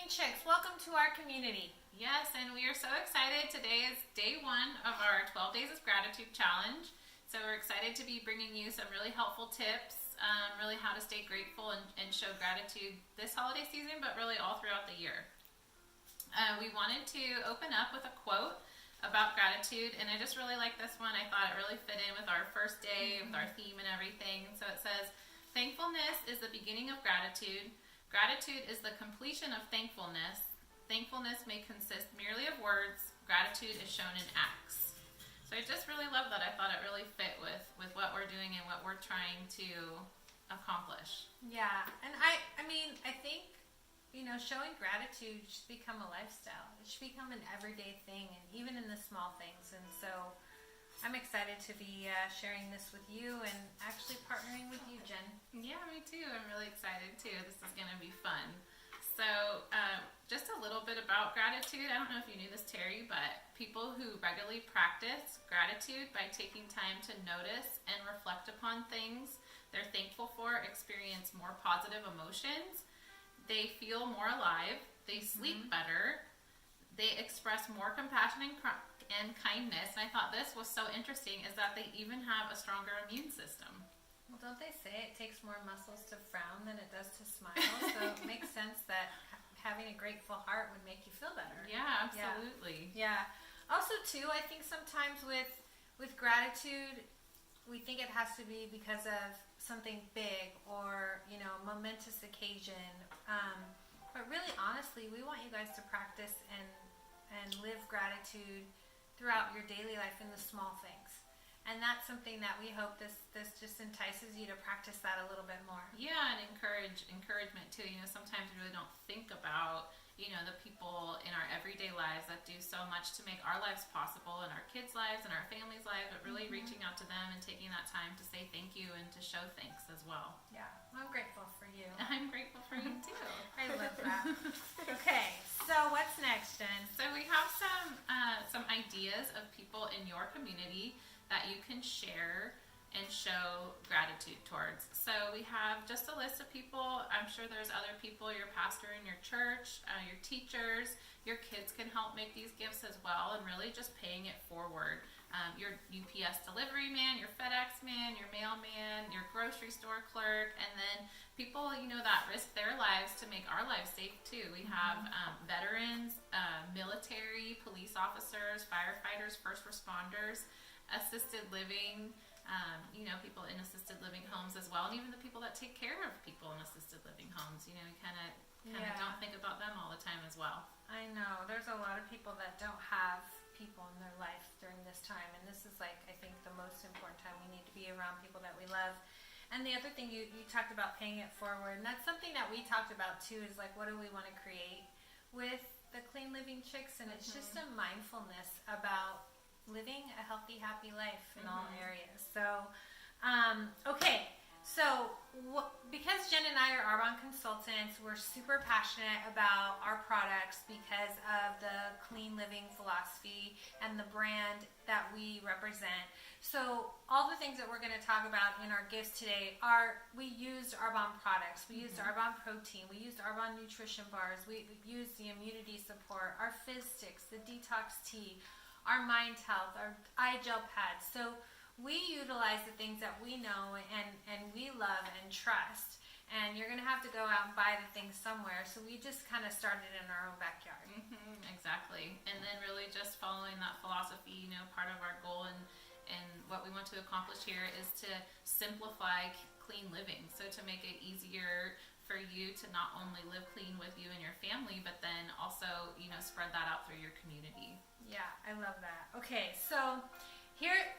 Chicks, welcome to our community. Yes, and we are so excited. Today is day one of our 12 Days of Gratitude Challenge. So we're excited to be bringing you some really helpful tips, really how to stay grateful and show gratitude this holiday season, but really all throughout the year. We wanted to open up with a quote about gratitude, and I just really like this one. I thought it really fit in with our first day, with our theme and everything. So it says, "Thankfulness is the beginning of gratitude. Gratitude is the completion of thankfulness. Thankfulness may consist merely of words. Gratitude is shown in acts." So I just really love that. I thought it really fit with what we're doing and what we're trying to accomplish. Yeah, and I mean, I think, showing gratitude should become a lifestyle. It should become an everyday thing, and even in the small things. And so I'm excited to be sharing this with you and actually partnering with you, Jen. Yeah, me too. I'm really excited too. This is going to be fun. So just a little bit about gratitude. I don't know if you knew this, Terry, but people who regularly practice gratitude by taking time to notice and reflect upon things they're thankful for experience more positive emotions. They feel more alive. They sleep better. They express more compassion and kindness. And I thought this was so interesting is that they even have a stronger immune system. Well, don't they say it takes more muscles to frown than it does to smile? So it makes sense that having a grateful heart would make you feel better. Yeah, absolutely. Yeah. Also, too, I think sometimes with gratitude, we think it has to be because of something big or, momentous occasion. But really, honestly, we want you guys to practice and live gratitude throughout your daily life in the small things. And that's something that we hope this just entices you to practice that a little bit more. Yeah, and encouragement too. Sometimes we really don't think about, the people in our everyday lives that do so much to make our lives possible and our kids' lives and our families' lives, but really reaching out to them and taking that time to say thank you and to show thanks as well. Yeah, I'm grateful for you. I'm grateful for you too. I love that. Okay, so what's next, Jen? So we have some ideas of people in your community that you can share and show gratitude towards. So we have just a list of people. I'm sure there's other people, your pastor in your church, your teachers, your kids can help make these gifts as well, and really just paying it forward. Your UPS delivery man, your FedEx man, your mailman, your grocery store clerk, and then people, that risk their lives to make our lives safe too. We have veterans, military, police officers, firefighters, first responders, assisted living, people in assisted living homes as well, and even the people that take care of people in assisted living homes. We kind of don't think about them all the time as well. I know. There's a lot of people that don't have people in their life during this time, and this is I think the most important time. We need to be around people that we love. And the other thing you talked about paying it forward, and that's something that we talked about too, is what do we want to create with the Clean Living Chicks, and it's just a mindfulness about living a healthy, happy life in all areas. So, because Jen and I are Arbonne consultants, we're super passionate about our products because of the clean living philosophy and the brand that we represent. So all the things that we're going to talk about in our gifts today we used Arbonne products. We used Arbonne protein. We used Arbonne nutrition bars. We used the immunity support, our fizz sticks, the detox tea, our mind health, our eye gel pads. So we utilize the things that we know and we love and trust. And you're going to have to go out and buy the things somewhere. So we just kind of started in our own backyard. Exactly. And then really just following that philosophy, part of our goal and what we want to accomplish here is to simplify clean living. So to make it easier for you to not only live clean with you and your family, but then also, spread that out through your community. Yeah, I love that. Okay, so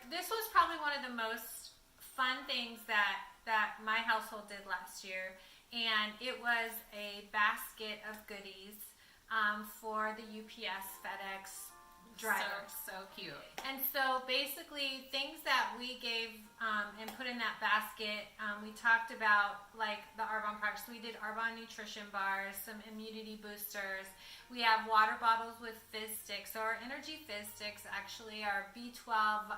this was probably one of the most fun things that my household did last year, and it was a basket of goodies for the UPS, FedEx drivers. So cute. And so basically things that we gave and put in that basket, we talked about the Arbonne products. We did Arbonne nutrition bars, some immunity boosters. We have water bottles with fizz sticks. So our energy fizz sticks actually are B12.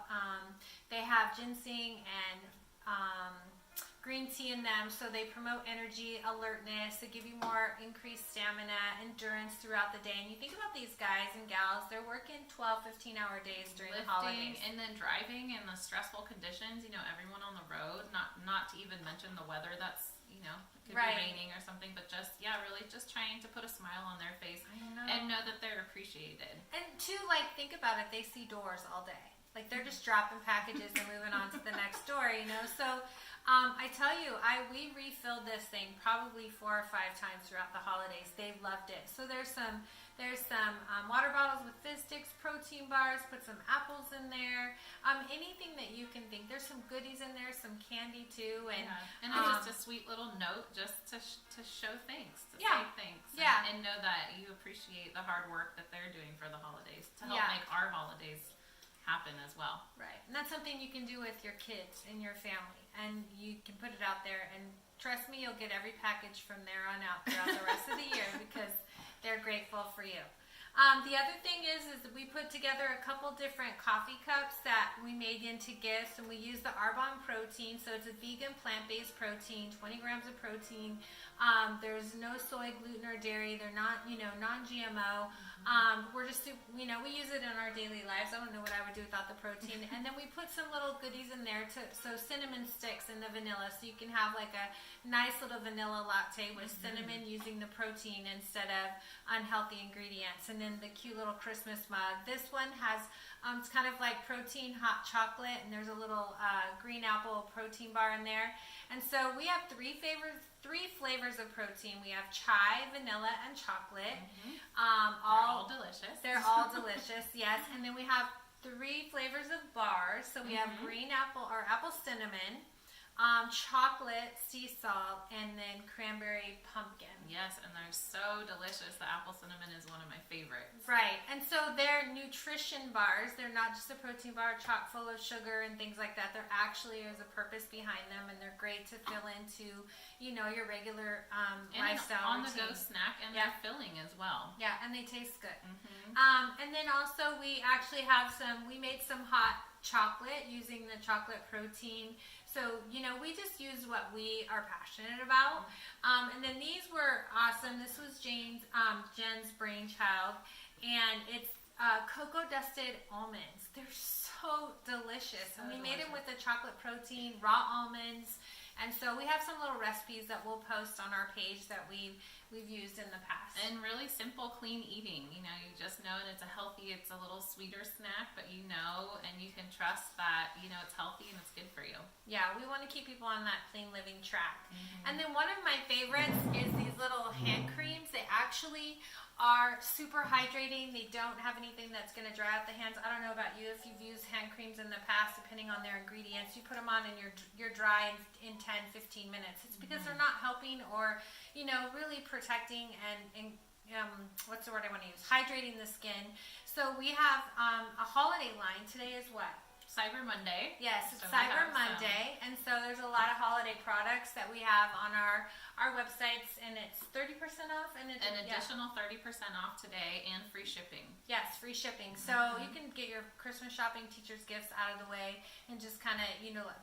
They have ginseng and green tea in them, so they promote energy, alertness, they give you more increased stamina, endurance throughout the day. And you think about these guys and gals, they're working 12, 15-hour days during the holidays. And then driving in the stressful conditions, everyone on the road, not to even mention the weather that's, it could Right. be raining or something, but just, really just trying to put a smile on their face I know. and know that they're appreciated. And two, think about it, they see doors all day. They're just dropping packages and moving on to the next door, So I tell you, we refilled this thing probably 4 or 5 times throughout the holidays. They've loved it. So there's some water bottles with fizz sticks, protein bars, put some apples in there, anything that you can think. There's some goodies in there, some candy too, and then just a sweet little note just to show thanks, to say thanks, and know that you appreciate the hard work that they're doing for the holidays to help make our holidays happen as well. Right, and that's something you can do with your kids and your family, and you can put it out there, and trust me, you'll get every package from there on out throughout the rest of the year because they're grateful for you. The other thing is that we put together a couple different coffee cups that we made into gifts, and we use the Arbonne protein, so it's a vegan plant-based protein, 20 grams of protein. There's no soy, gluten, or dairy. They're not, non-GMO. We're just, we use it in our daily lives. I don't know what I would do without the protein. And then we put some little goodies in there, so cinnamon sticks in the vanilla, so you can have a nice little vanilla latte with cinnamon using the protein instead of unhealthy ingredients. And then the cute little Christmas mug. This one has, it's kind of like protein hot chocolate, and there's a little green apple protein bar in there. And so we have three flavors of protein. We have chai, vanilla, and chocolate. They're all delicious. They're all delicious, yes. And then we have 3 flavors of bars. So we have green apple or apple cinnamon, chocolate, sea salt, and then cranberry pumpkin. Yes, and they're so delicious. The apple cinnamon is one of my favorites. Right, and so they're nutrition bars. They're not just a protein bar chock full of sugar and things like that. There actually is a purpose behind them, and they're great to fill into, your regular lifestyle on the go snack, and they're filling as well. Yeah, and they taste good. And then also we actually have we made some hot chocolate using the chocolate protein. So, we just use what we are passionate about. And then these were awesome. This was Jen's brainchild, and it's cocoa dusted almonds. They're so delicious. And we made them with the chocolate protein, raw almonds. And so we have some little recipes that we'll post on our page that we've used in the past. And really simple, clean eating. You just know that it's it's a little sweeter snack, but and you can trust that, it's healthy and it's good for you. Yeah, we want to keep people on that clean living track. And then one of my favorites is these little hand creams. They actually are super hydrating. They don't have anything that's going to dry out the hands. I don't know about you if you've used hand creams in the past, depending on their ingredients. You put them on and you're dry in 10, 15 minutes. It's because they're not helping or, really protecting and what's the word I want to use? Hydrating the skin. So we have a holiday line. Today is what? Cyber Monday. Yes, it's Cyber Monday, and so there's a lot of holiday products that we have on our websites, and it's 30% off, and an additional 30% off today, and free shipping. Yes, free shipping. So you can get your Christmas shopping, teachers' gifts out of the way, and just kind of,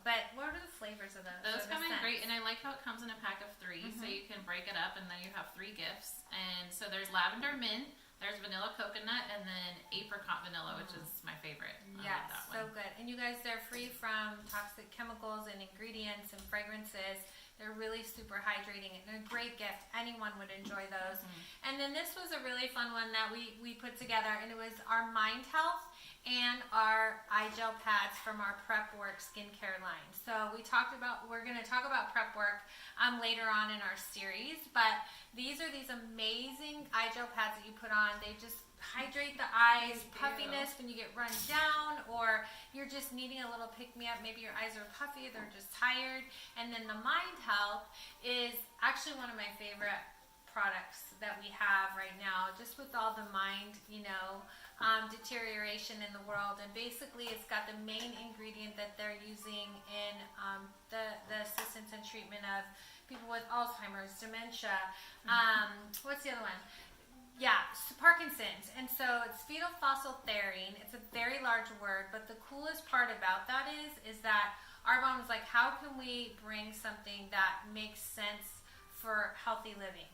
But what are the flavors of those? Those come in great, and I like how it comes in a pack of 3, so you can break it up, and then you have 3 gifts. And so there's lavender mint. There's vanilla coconut, and then apricot vanilla, which is my favorite. Yes, so good. And you guys, they're free from toxic chemicals and ingredients and fragrances. They're really super hydrating and a great gift. Anyone would enjoy those. And then this was a really fun one that we put together, and it was our Mind Health and our eye gel pads from our Prep Work skincare line. So we're going to talk about Prep Work later on in our series, but these are these amazing eye gel pads that you put on. They just hydrate the eyes, puffiness when you get run down, or you're just needing a little pick-me-up. Maybe your eyes are puffy, they're just tired. And then the Mind Health is actually one of my favorite products that we have right now, just with all the mind, deterioration in the world. And basically it's got the main ingredient that they're using in the assistance and treatment of people with Alzheimer's, dementia. What's the other one? Yeah, Parkinson's. And so it's phenylphosphorylserine. It's a very large word, but the coolest part about that is that Arbonne was like, how can we bring something that makes sense for healthy living?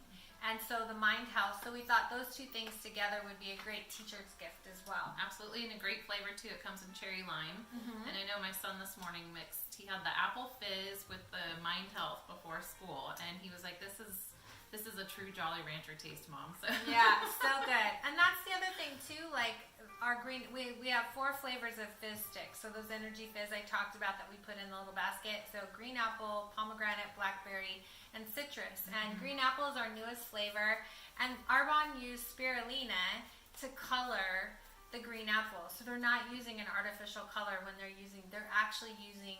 And so the Mind House. So we thought those two things together would be a great teacher's gift as well. Absolutely, and a great flavor too. It comes in cherry lime. Mm-hmm. And I know my son this morning mixed. He had the apple fizz with the Mind Health before school, and he was like, "This is a true Jolly Rancher taste, Mom." So Yeah, so good. And that's the other thing too. Like our green, we have 4 flavors of fizz sticks. So those energy fizz I talked about that we put in the little basket. So green apple, pomegranate, blackberry, and citrus. And green apple is our newest flavor. And Arbonne used spirulina to color the green apple. So they're not using an artificial color when they're actually using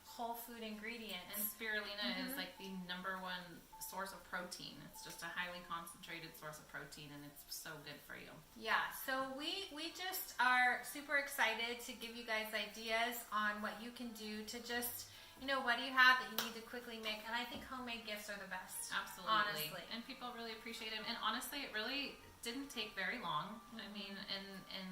whole food ingredients. And spirulina is like the #1 source of protein. It's just a highly concentrated source of protein, and it's so good for you. Yeah, so we just are super excited to give you guys ideas on what you can do to just, what do you have that you need to quickly make? And I think homemade gifts are the best. Absolutely. Honestly. And people really appreciate them. And honestly, it really didn't take very long. I mean, and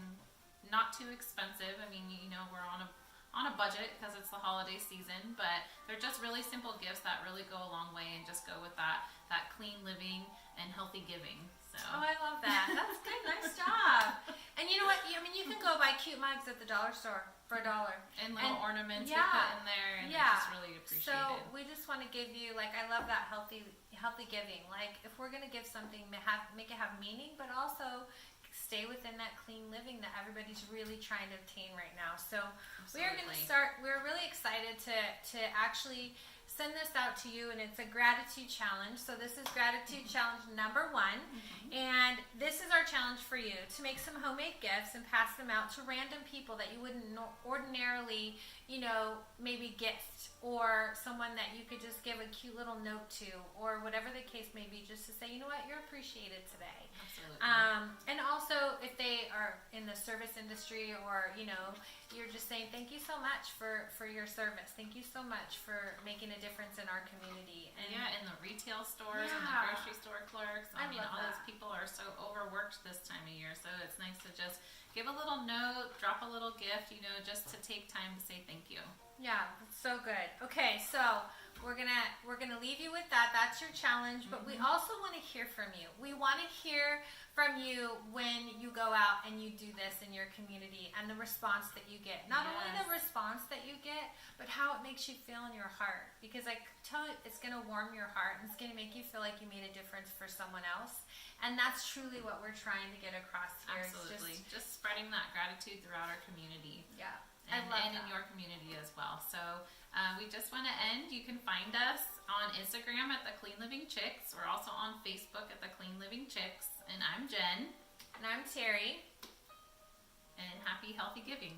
not too expensive. I mean, we're on a budget because it's the holiday season, but they're just really simple gifts that really go a long way and just go with that clean living and healthy giving. So. Oh, I love that. That's good. Nice job. And you know what? I mean, you can go buy cute mugs at the dollar store for $1. And little ornaments we yeah. put in there, and Yeah. it's just really appreciated. So we just want to give you, I love that healthy giving. Like, if we're going to give something, make it have meaning, but also stay within that clean living that everybody's really trying to obtain right now. So we are going to start. We're really excited to actually send this out to you, and it's a gratitude challenge. So this is gratitude challenge number 1, and this is our challenge for you to make some homemade gifts and pass them out to random people that you wouldn't ordinarily, maybe gift, or someone that you could just give a cute little note to, or whatever the case may be, just to say, you know what, you're appreciated today. Absolutely. And also, if they are in the service industry, or you're just saying thank you so much for your service, thank you so much for making a difference in our community. And in the retail stores and the grocery store clerks. I mean, all those people are so overworked this time of year, so it's nice to just give a little note, drop a little gift, just to take time to say thank you. Yeah, that's so good. Okay, so we're gonna leave you with that. That's your challenge, but we also want to hear from you. We want to hear from you when you go out and you do this in your community, and the response that you get. Not only the response that you get, but how it makes you feel in your heart. Because I tell you, it's gonna warm your heart, and it's gonna make you feel like you made a difference for someone else. And that's truly what we're trying to get across here. Absolutely. Just spreading that gratitude throughout our community. Yeah. And in your community as well. So we just want to end. You can find us on Instagram at The Clean Living Chicks. We're also on Facebook at The Clean Living Chicks. And I'm Jen. And I'm Terry. And happy healthy giving.